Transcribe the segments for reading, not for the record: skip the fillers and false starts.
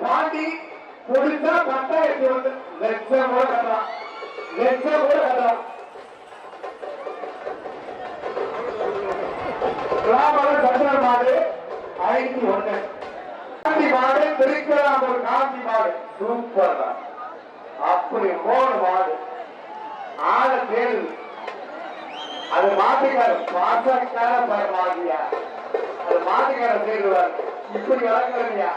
பாண்டி முடிச்சா 10,000 லட்சம் கூட கட்டலாம், லட்சம் கூட கட்டலாம். சந்திர மாடு 501 காந்தி மாடு திருக்கலாம்பூர் காந்தி மாடு சூப்பர் தான். அப்படி 3 மாடு ஆள தேர்வு அது மாட்டுக்கார பாசக்கார பரமாதியா அது மாட்டுக்கார தேர்வார். இப்படி வளர்க்கலையா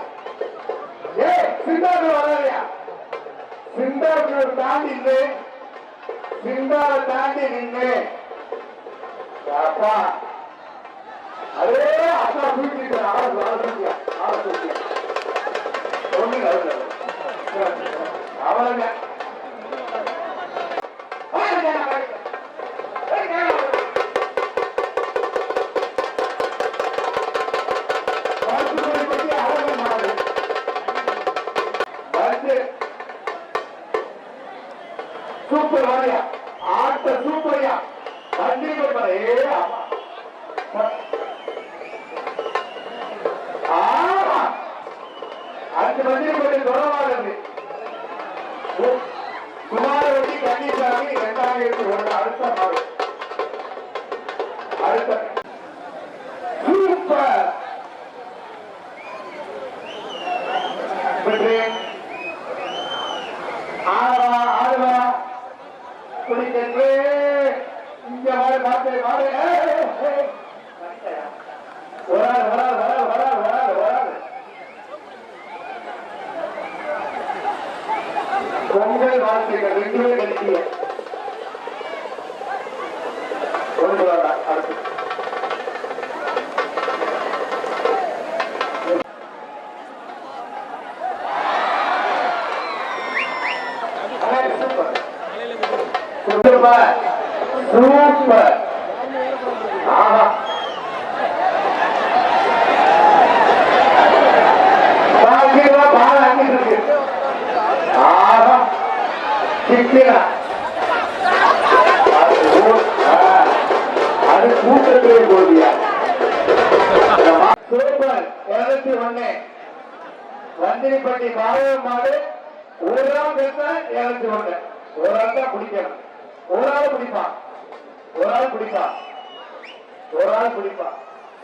ஏ சிந்தாடு வளரையா சிந்தாடு தாண்டி இல்லை சிந்தாட தாண்டி நின்று அப்பா அதே அப்பா தூக்கிட்டு அவளங்க சூப்பர் வாரியா ஆட்ட சூப்பரியா வண்டி அஞ்சு வண்டி கொண்டு தொடர்பாக குமாரவட்டி கன்னிசாமி 2001 அடுத்த மாடு அடுத்த சூப்பர் ஆடுவா ஆடுவா குடிக்கே இங்க மாடு மாட்டு மாடு வராது வராது வராது வராது வராது வராது பொங்கல் வாழ்க்கைகள் 2 பேர் கழிச்சிய கொண்டு வரா அடுத்து சூப்பர் சூப்பர் ஆஹா பால் ஆக்கிட்டு இருக்கு ஆஹா சிக்கிரா அது கூட்டத்திலே போதியா சூப்பர் 201 வந்திரிப்பட்டி மாடு ஒரு ஆள் பேச 201 ஒரு ஆள் தான் பிடிக்கணும் ஒரு ஆள் பிடிப்பான் ஒரு ஆள் பிடிப்பான் ஒரு ஆள் பிடிப்பான்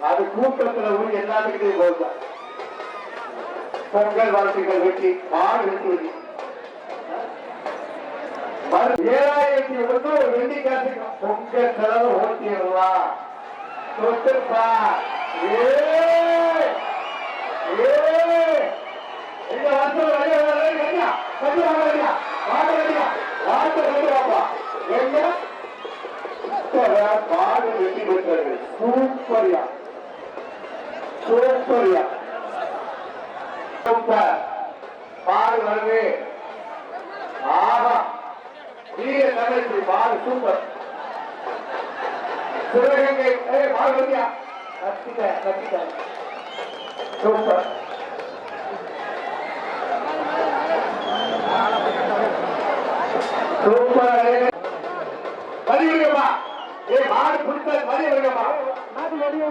அது கூட்டத்தில் ஊர் எல்லாத்துக்கிட்டையும் போதும். பொங்கல் வாழ்த்துக்கள் வெட்டி மாடு வெட்டி வெட்டி 7,001 ஒரு வெள்ளி காசுக்கு பொங்கல் செலவு ஓட்டிடலாம் சொத்துப்பா எங்க வருஷம் மாடு வெட்டி பெற்றது சூப்பரியா சூப்பரியா சூப்பர் மாடு வருது ஆஹா வீர நகர்ச்சி மாடு சூப்பர் சிவகங்கை மாடு வருதியா கத்திட்ட கத்திட்ட சூப்பர் சூப்பர் வரி விடுங்கம்மா ஏ மாடு பிடிச்ச வரி விடுங்கம்மா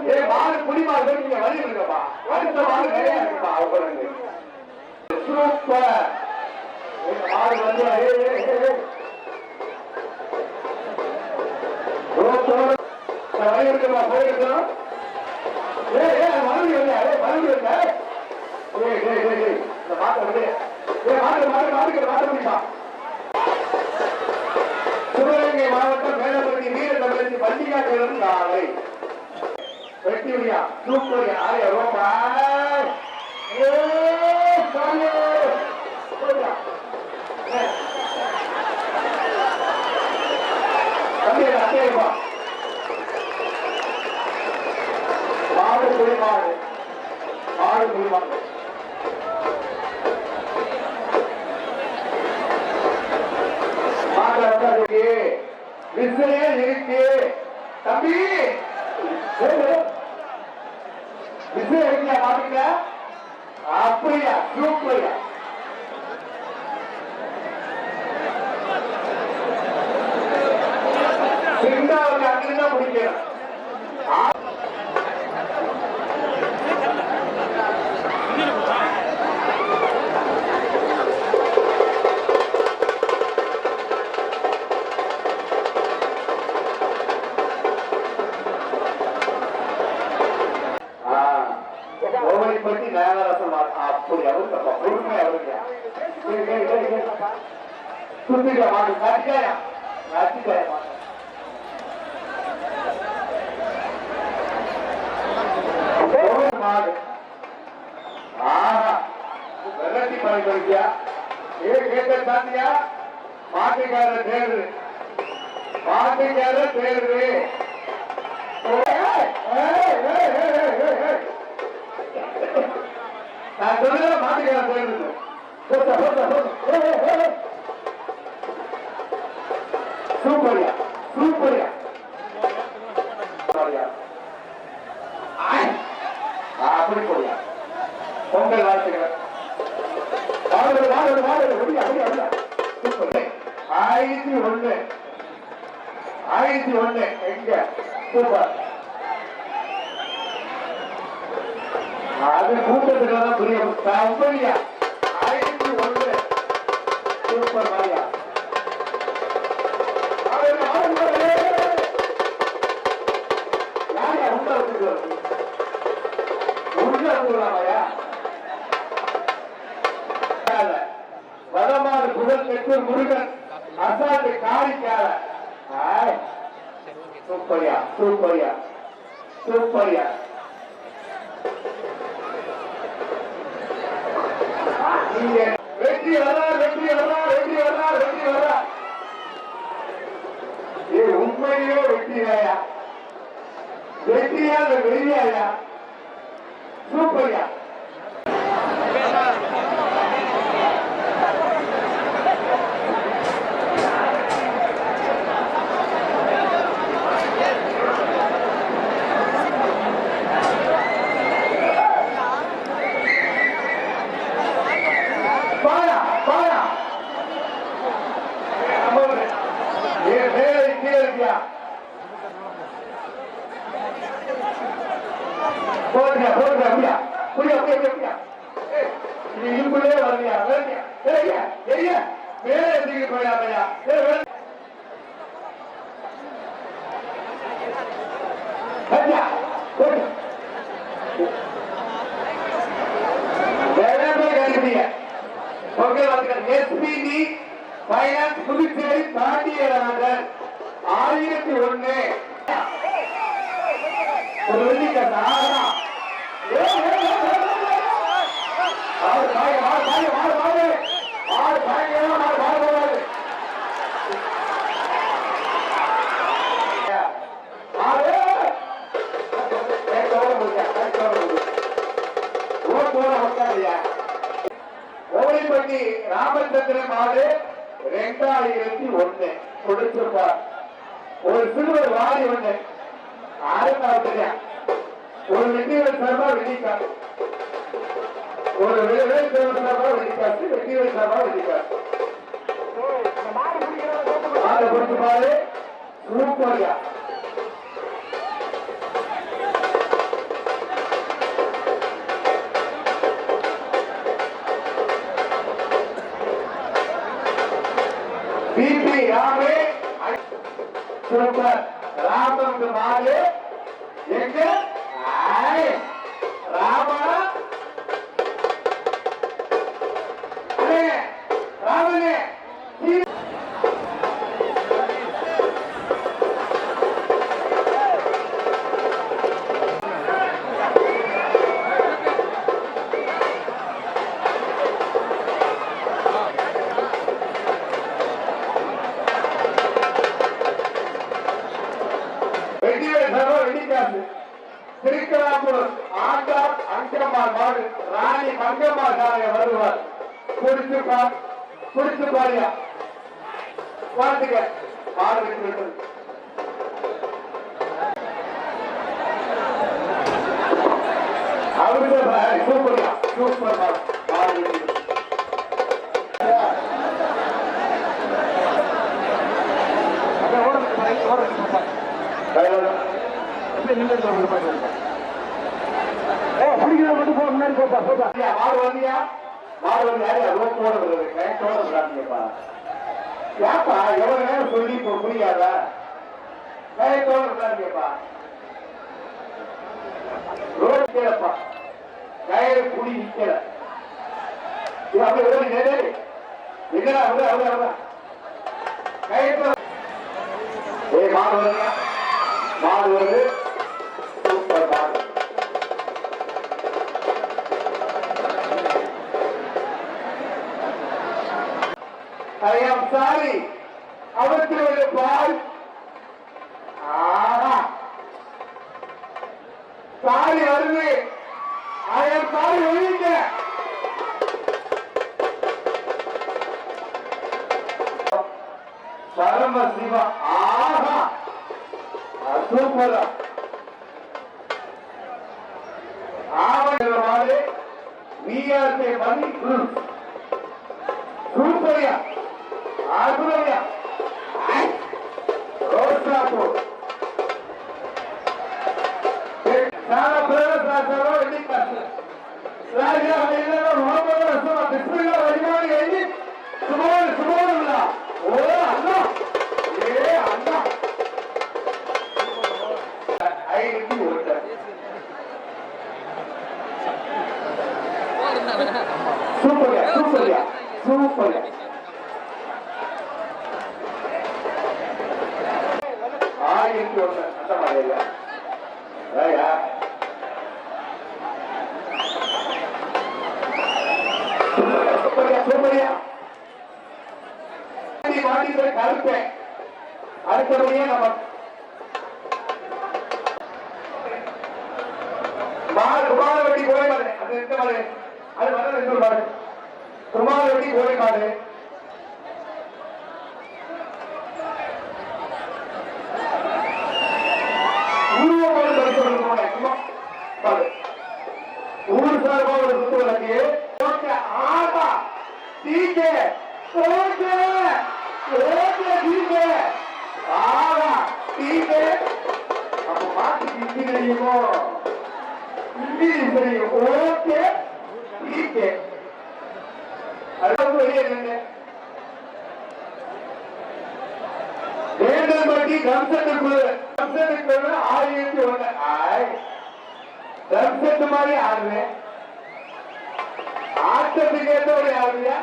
ஏ மாடு புடிமா நீங்க வரி விடுங்கம்மா அடுத்த மாடு நிறைய இருக்குப்பா அவங்களுக்கு சூப்பர் மாடு வந்து வரி விடுங்கம்மா போயிருக்கோம் ஏ ஏ மறுபடி இல்ல மறுபடி இல்ல இந்த மாட்டை விடு ஏ மாடு மாடு மாடுக்கு மாட்ட முடியுமா மாவட்டம் மேலப்பட்டி வீர தமிழச்சி பண்டிகா தேர்தல் காலை வெட்டியா சூப்பரியா ஆயா ரோமா மாடு குடிமாடு மாடு குடிமாடு விசையே இருக்கு தம்பி விசை இருக்கியா மாட்டீங்க அப்படியா சூப்பரியா சிந்தாவுக்கு அங்கிருந்தா முடிக்கிறேன் பற்றி நேரரசம் அப்படி அவரு பொறுமை அவருங்க சுத்திக்க மாடு காட்டிக்காயா காட்டிக்காய மாடு ஆஹா வெள்ளத்தி மலை பறிக்கியா கேட்ட சாத்தியா மாட்டுக்கார தேர்வு மாட்டுக்கார தேர்வு நான் சொல்ல மாட்டுக்கார தேர்வு சூப்பரியா சூப்பரியா அப்படி போடியா பொங்கல் வாழ்த்துக்கள் 1001 எங்க சூப்பர் அது கூட்டத்துக்கு புரியும் கம்பெனியா 1001 சூப்பர் மாரியா வடமாறு புகழ் பெற்று முருகன் அசாந்து காரிக்கால சூப்பரியா சூப்பரியா சூப்பரியா வெற்றி வரா வெற்றி வரா வெற்றி வரா வெற்றி வரா உண்மையோ வெற்றியாயா வெற்றியா வெளியாயா சூப்பரியா இதுக்குள்ளே வரலையா வேலை எதுக்கு போயாமையா எஸ்பிடி பைனான்ஸ் புதுச்சேரி பாண்டியராஜன் 1001 ஒரு வெள்ளிக்காசா ஓடிப்பட்டி ராமச்சந்திரன் மாடு 2001 கொடுத்திருப்பார். ஒரு சிறுவர் வாரி ஒண்ணு ஆறுக்காவது ஒரு வெற்றிகள் சார்பா வெள்ளிக்காசு ஒரு விளைவேல் சார்பா வெள்ளிக்காசு வெற்றிகள் சார்பா வெள்ளிக்காசு அதை கொடுத்து பாரு சூப்பர்யா பிபி ராமே சூப்பர் ராமனுக்கு மாடு எங்க ராமா ராமனே மங்கம்மாள் மாடு ராணி மங்கம்மாள் சாலைய வருவார். குடிச்சு பாரியா பார்த்துக்க மாடு விட்டு அவருக்கு சூப்பர் சூப்பர் மாடு விட்டு எவ்வளவு நேரம் சொல்லி புரியாதா? ரோடு கேளப்பா கயிறு குடி நிக்கல மாடு வருது மாடு வருது சூப்பர் மாடு. I am sorry. அவருக்கு ஒரு பால் சாரி வருது. I am sorry ஒழிங்க. பரம சிவா ஆஹா சூப்பரா ஆவணி விஆர்கே மணி சூப்பரியா ஆகுலையா ரோசாப்பூர் சாரா பிரதேச எண்ணி காசு ராஜா இல்ல முகமது ரசூல் பிஸ்மில்லா வழிமாறி எண்ணி சுபோல் சுபோல்ல ஓ அண்ணா ஏ அண்ணா ஐடி ஓட்ட சூப்பரியா சூப்பரியா சூப்பரியா அந்த மாதிரியா கருப்பேன் அடுத்தபடியே நம்ம குமாரவட்டி கோழை மாடு அது எந்த மாடு அது வர ரெண்டு மாடு குமாரவட்டி கோழை மாடு ஊர் சார்பா ஒரு சுத்து விளக்கு ஆமா டீக்கே ஓகே ஓகே டீக்கே ஆமா டீக்கே அப்ப பாட்டு ஹிந்தி தெரியுமோ ஹிந்தி தெரியும் ஓகே டீக்கே அதாவது வெளியே நின்று வேண்டல்பட்டி கம்சனுக்குள்ள 1001 தர்சத்து மாதிரி ஆடுவேன் ஆட்டத்துக்கு ஏற்றபடி ஆடுவியா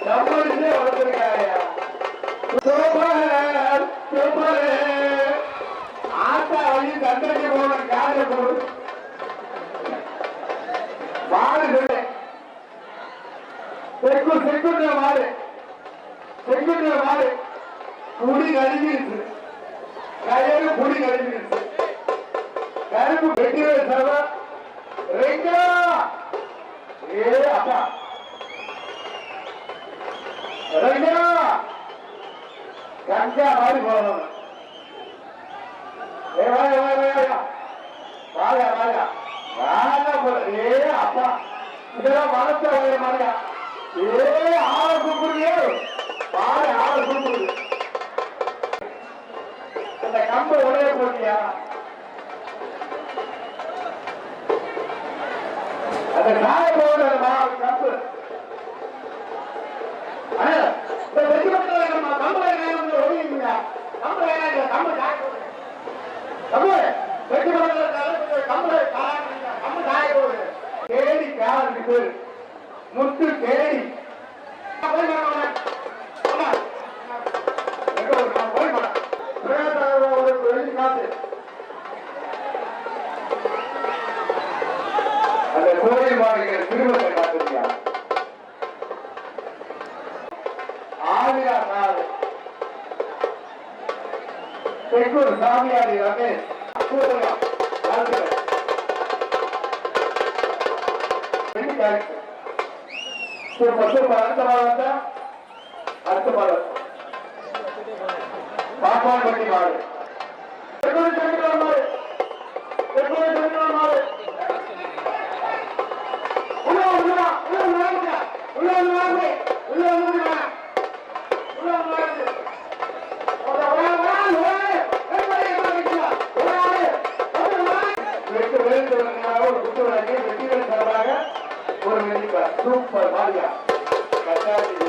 நம்மளுக்கே வளர்த்துருக்காயா ஆட்டா வழி தண்டனை போன காலை போடு மாடு சொல்லு செங்குன்ற மாடு செங்குன்ற மாடு புடி கழிஞ்சிருச்சு கயிறு புடி கழிஞ்சிருச்சு கருப்பு வெட்டிவே சர்வா ரெங்கா ஏ அப்பா ரெங்கா கஞ்சா மாதிரி போகணும் ஏ வாயா வாயா வாயா வாயா வாயா போல ஏ அப்பா இதெல்லாம் மனச வாய மாதிரியா ஏ ஆளை கூப்பிடுறியோ வாய ஆளை கூப்பிடுது அந்த கம்பை உடைய போட்டியா அந்த காய போட கம்பு இந்த வெற்றி பண்ற கம்பளை ஒழியுங்க கம்பளை கம்பு காய போடு கம்பு வெற்றி பண்ற கம்பளை கம்பு காய போடு கேடி காருக்கு பேரு முத்து கேடி அந்த கோயில் மாடுகிற திருமணத்தை காத்திருக்கியா ஆவியா நாடு தெற்கூர் சாமியாரி ரமேஷ் அடுத்த மாதம் அடுத்த மாதம் பாப்பான்பட்டி மாடு சூப்பர் மாரியா கட்டாயி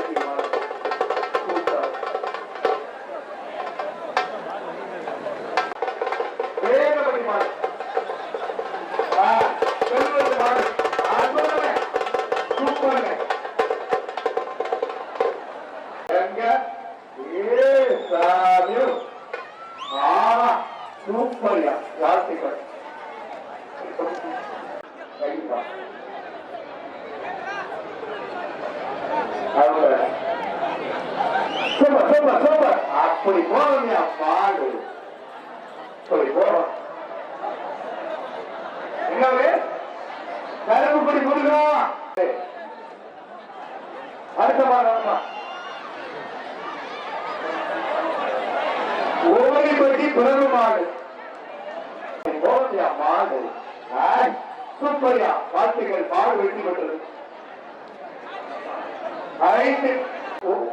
சூப்பர்யா வாழ்த்துக்கள் சூப்பர் சூப்பர் சூப்பர் அப்படி போறோம்யா பாடு அப்படி போறோம் என்னவே கருப்பு படி கொடுக்கணும் அடுத்த மாதம் ஓடிப்பட்டி பிறகு மாடு போறோம்யா மாடு சூப்பர்யா வாழ்த்துக்கள் மாடு வெற்றி பெற்றது ஐந்து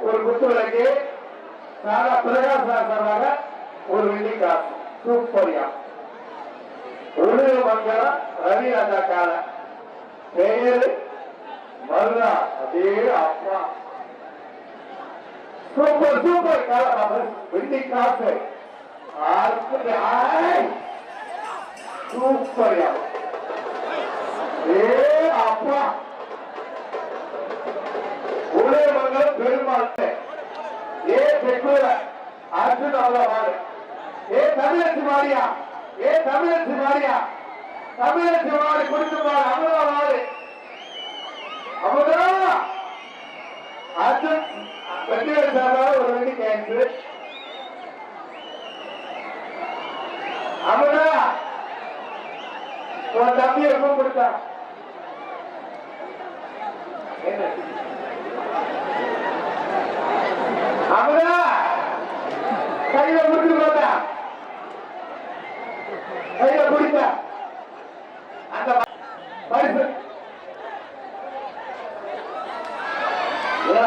ஒரு குத்து விளக்கு பிரகாஷ் சார்பாக ஒரு வெள்ளி காசு சூப்பர்யா உலக மங்கலம் ரவிராஜா கால பெயர் மருதா அதே அப்பா சூப்பர் சூப்பர் கால வெள்ளி காசு சூப்பர்யா ஏ அப்பா உலகமங்கலம் பெருமாள் ஏ பெற்றோர அர்ஜுன் அவ்வளவு ஏ தமிழச்சி மாறியா ஏ தமிழச்சி மாறியா தமிழச்சி மாறி குடிச்சு மாறு அமுதா மாறு அமுதா அர்ஜுன் வெற்றிவேல் சார்பாக ஒரு வெள்ளி கேன்சு அமுதா உன் தம்பி எப்போ கொடுத்தா என்ன அமுதா கையில முடிச்சு பார்த்தா கையில குடித்தா அந்த பரிசு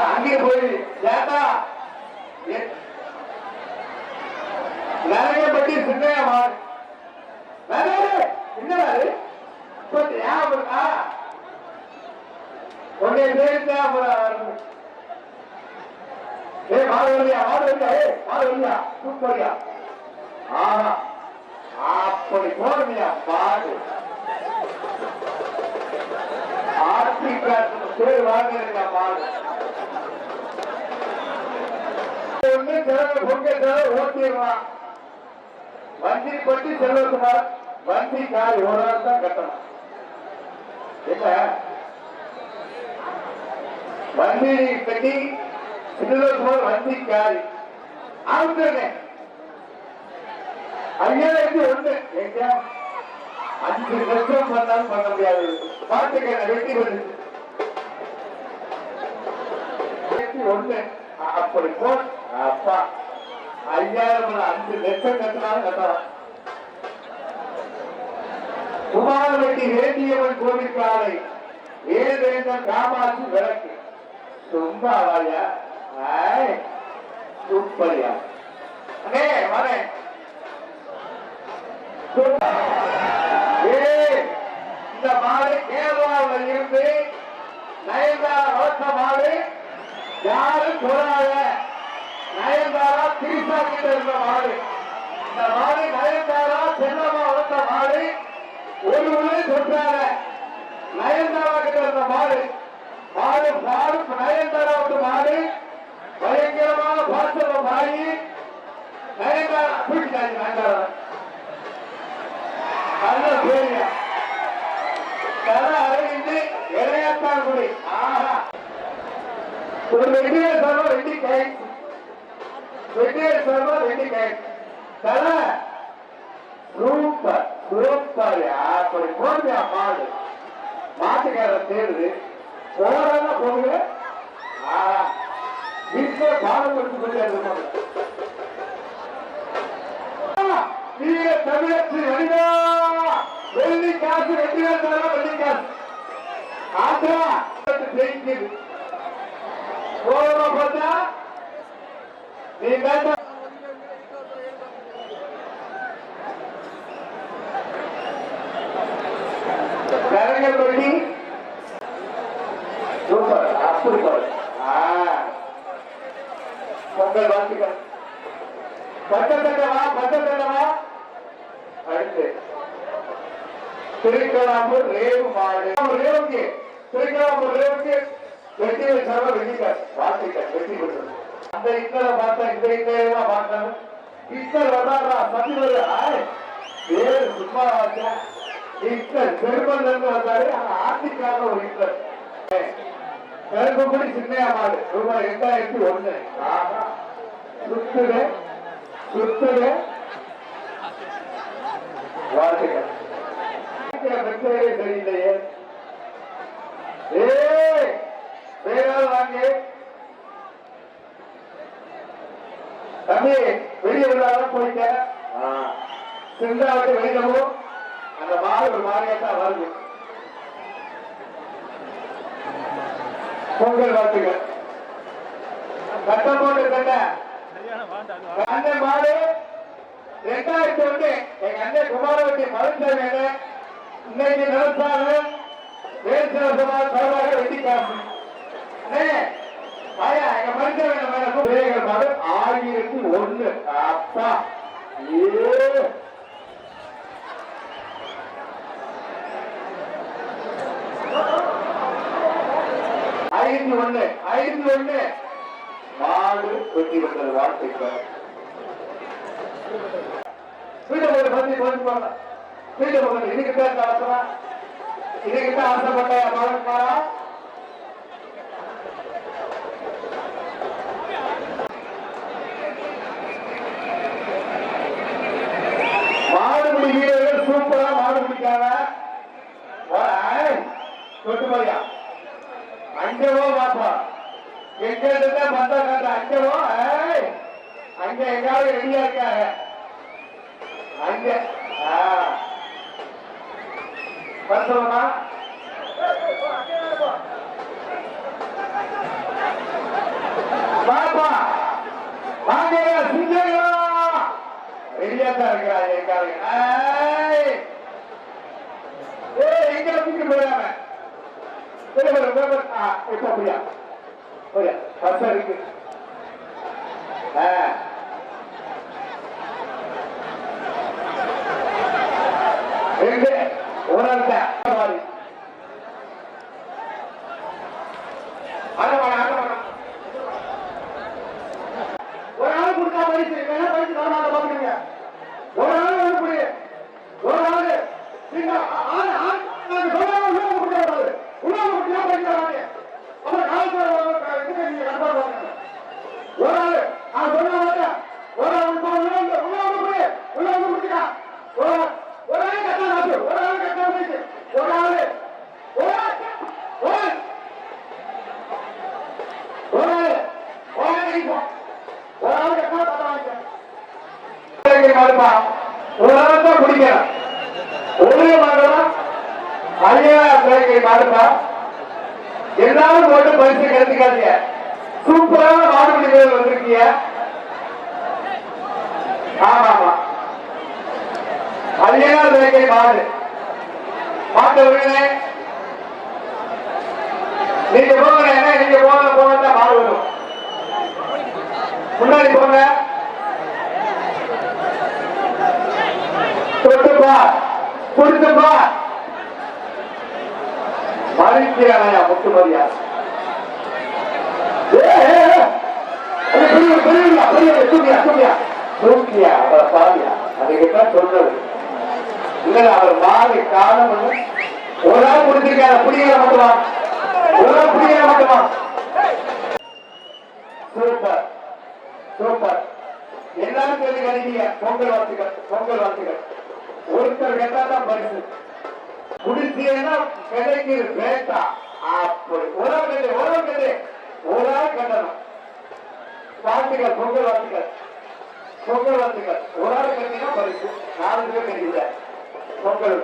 அங்கே போய் கேட்டா நிறைய பட்டி சின்னையா மாறு என்னடாரு உன்னை சேர்த்தா ஏ மாறுவலியா மாறுவலியா ஏ மாறுவலியா சூப்பரியா ஆஹா அப்படி போடுமையா பாடு ஆப்பிரிக்கா பேர் வாங்கிருக்கா பாடு ஒண்ணு சிறந்த பொங்கல் ஓட்டிடலாம் வண்டி பட்டி செல்வகுமார் வண்டி காய் ஒரு நாள் தான் கட்டணும் என்ன வண்டி கட்டி செல்வகுமார் வண்டி காய் ஆகுதுன்னு 5001 எங்க 5 லட்சம் பண்ணாலும் பண்ண முடியாது பாட்டுக்கு வெட்டி வந்துச்சு 1 அப்படி போ அப்பா 5000 5 லட்சம் கட்டினாலும் கட்டலாம் குமாரவெட்டி வேண்டியவன் கோவில் காலை ஏதேந்தன் காமாட்சி விளக்கு ரொம்ப வாயா சூப்பரியா அண்ணே வரேன் இந்த மாடு கேரளாவில் இருந்து நயன்தாரா வளர்த்த மாடு யாரும் போராட நயன்தாரா திரிசா கிட்ட இருந்த மாடு இந்த மாடு நயன்தாரா செல்லமா வளர்த்த மாடு ஒரு முறை சொல்றாங்க நயன்தாரா கிட்ட இருந்த மாடு மாடு மாடு நயன்தாரா மாடு பயங்கரமான பாசல மாறி நயன்தாரா பிடிச்சாங்க நயன்தாரா நல்ல பேரியா தர அறிவிந்து இளையாத்தான் குடி ஆஹா ஒரு வெட்டியே சர்வ வெட்டி கை வெட்டியே சர்வ வெட்டி கை தர சூப்பர் சூப்பர் அப்படி போடுறியா மாடு மாட்டுக்காரர் தேடுது போறாங்க போகுது வீட்டுல பாடம் எடுத்து கொண்டு நீங்க தமிழச்சி வணிகா வெள்ளி காசு வெற்றி வெள்ளி காசு ஆட்டா ஜெயிக்குது போற பார்த்தா நீ வேண்டாம் கரங்கப்பள்ளி சூப்பர் அப்படி போல பொங்கல் வாழ்த்துக்கள் பட்டத்தட்டவா அடுத்து திருக்கலாம்பூர் ரேவு மாடு ரேவுக்கு திருக்கலாம்பூர் ரேவுக்கு வெற்றி சர்வ வெற்றிக்கார் வாழ்த்துக்கள் வெற்றி பெற்றது அந்த இத்தனை பார்த்தா இந்த இத்தனை பார்த்தாலும் இத்தனை வர்றாரா சதி வருது வேறு சும்மா வச்சா இத்தர் பெருமல்ல இருந்து வந்தாரு ஆர்த்திக்காக ஒரு இத்தர் கருப்புப்படி சின்னையா மாடு ரூபாய் 2001 சுத்துக வாழ்த்துக்கள் பிரச்சனையே சரியில்லையே வேறாவது வாங்க தம்பி வெளியே விழாதான் போயிட்ட சிந்தாவுக்கு வெளியிடவும் அந்த மாடு ஒரு மாதிரியாத்தான் வருது பொங்கல் வாழ்த்துக்கள் சட்டம் போட்டு கண்ட அண்ணன் மாடு 2001 எங்க அண்ணன் குமாரவட்டி மருந்தாங்க இன்னைக்கு நடத்தாங்க வேறுசமாக வெட்டி காசு எங்க மருந்தாங்க மாடு 1001 அப்பா ஐந்து ஒண்ணு மாடு வெட்டி பெற்றது வாழ்த்துக்கள் வீட்டு பத்தி போங்க வீட்டு போங்க இதுக்கிட்ட ஆசை இதுக்கிட்ட ஆசைப்பட்ட மகன்மாரா மாடுபிடி வீரர்கள் சூப்பரா மாடு பிடிக்காத சொட்டு மாதிரியா அங்கவோ பாப்பா எங்க பந்தா காட்ட அங்கவோ அங்க எங்காவது ரெடியா இருக்காங்க அங்க பந்தமா பாப்பா வாங்க சிங்கங்களா ரெடியா தான் இருக்கிறாங்க எங்காவது எங்க தூக்கிட்டு போயிடாம அப்படியா பசா இருக்கு ஒரு ஆள் கொடுத்தா பரிசு வேணா பரிசு தரமாட்ட பாத்துக்கீங்க ஒரு ஆள் வந்து புரிய ஒரு ஆளு எல்லாரும் போட்டு பரிசு கிடைச்சிக்காதீங்க சூப்பரான மாடுபிடி வீரர் வந்திருக்கீங்க ஆமா ஆமா அழியாத வேகை மாடு மாட்டவர்களே நீங்க போங்க நீங்க போகத்தான் மாடு வரும் முன்னாடி போங்க தொட்டுப்பா கொடுத்துப்பா மறிக்கிறாயா முத்துமரியா சொன்னது இல்ல அவர் மாறி காலம் ஒரு நாள் முடிச்சிருக்காரு புடிக்கிற மட்டுமா ஒரு நாள் புடிக்கிற மட்டுமா சூப்பர் சூப்பர் எல்லாரும் சொல்லி கிடைக்கீங்க பொங்கல் வாழ்த்துக்கள் ஒருத்தர் கேட்டா தான் பரிசு குடிசைன்னா கிடைக்குது வேட்டா அப்படி ஒரு ஆள் கட்டணும். வாழ்த்துக்கள், பொங்கல் வாழ்த்துக்கள், பொங்கல் வாழ்த்துக்கள். ஒரு ஆள் கட்டினா பரிசு, 4 பேர் கட்டிவிட பொங்கல்.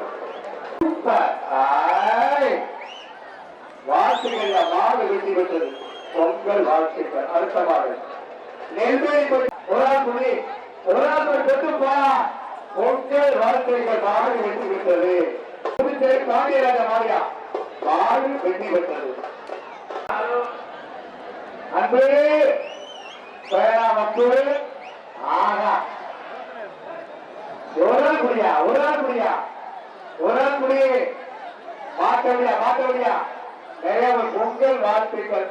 வாழ்த்துக்கள், மாடு வெட்டி பெற்றது. பொங்கல் வாழ்த்துக்கள். அடுத்த மாடு நெல்வேலி ஒரு ஆள் துணி, ஒரு ஆள் பெற்று போனா பொங்கல் வாழ்த்துக்கள். மாடு வெட்டி பெற்றது. புதுச்சேரி பாண்டியராஜ மாரியா மாடு வெட்டி பெற்றது. அன்பு அன்பு ஆகா ஒரு ஆள் குடியா, ஒரு ஆள் குடியா, ஒரு ஆள் குடி. மாட்ட முடியா நிறைய பொங்கல் வாழ்த்துக்கள்,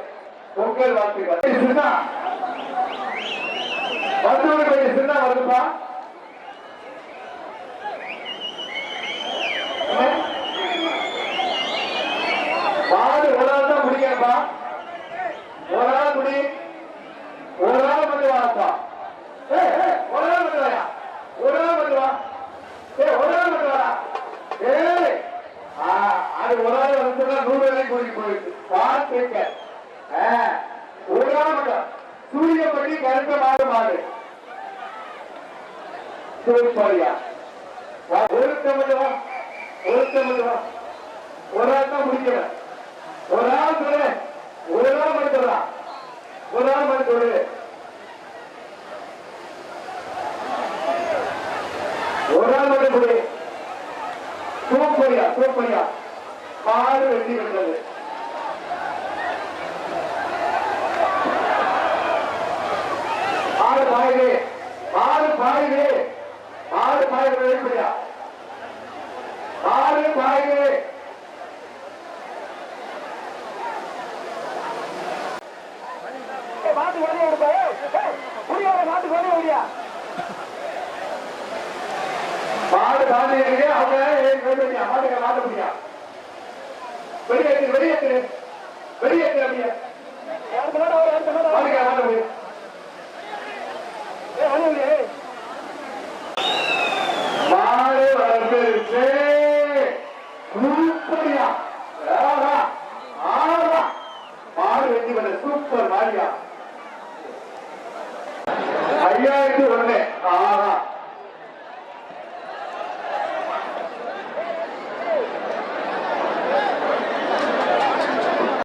பொங்கல் வாழ்த்துக்கள். சின்ன சின்ன வருதுப்பா. மாடு ஒரு ஆள் தான் குடிக்கப்பா. ஒரு ஆள் குடி, ஒரு ஆள் மட்டும் வாப்பா. ஒரு ஆள் மட்டும் வாயா, ஒரு ஆள் மட்டும் வா. ஒரு ஆள் மட்டும் வரா. அது ஒரு ஆள் வந்து 100 வரைக்கும் கூட்டிட்டு போயிருக்கு. பார்த்துக்க ஒரு ஆள் மட்டும். சூரியப்பட்டி கருத்த மாடு மாடு சூரியப்படியா ஒருத்த மட்டும் வா, ஒருத்த மட்டும் வா. ஒரு ஆள் தான் முடிக்கிறேன். ஒரு ஆள் சொல்லு, ஒரு ஆள் மட்டும் சொல்லலாம், ஒரு ஆள் மட்டும் சொல்லு. ஒரு ஆள் மட்டும் சொல்லு. சூப்பரியா, சூப்பரியா. மாடு வெட்டி விட்டது. மாடு பாயுது, மாடு பாயுது, மாடு பாயுது. எப்படியா மாடு பாயுது. மாட்டுக்கு வரைய மாட்டுக்கு வரைய முடியா மாடு பாண்டிய அவங்க மாட்டுக்க மாட்ட முடியா. வெளியேற்று வெளியேற்று வெளியேற்று அப்படியா மாட்டுக்க மாட்ட முடியும். மாடு வளர்ந்துருச்சு. சூப்பரியா மாடு வெற்றி பெற்ற சூப்பர் மாரியா. 5001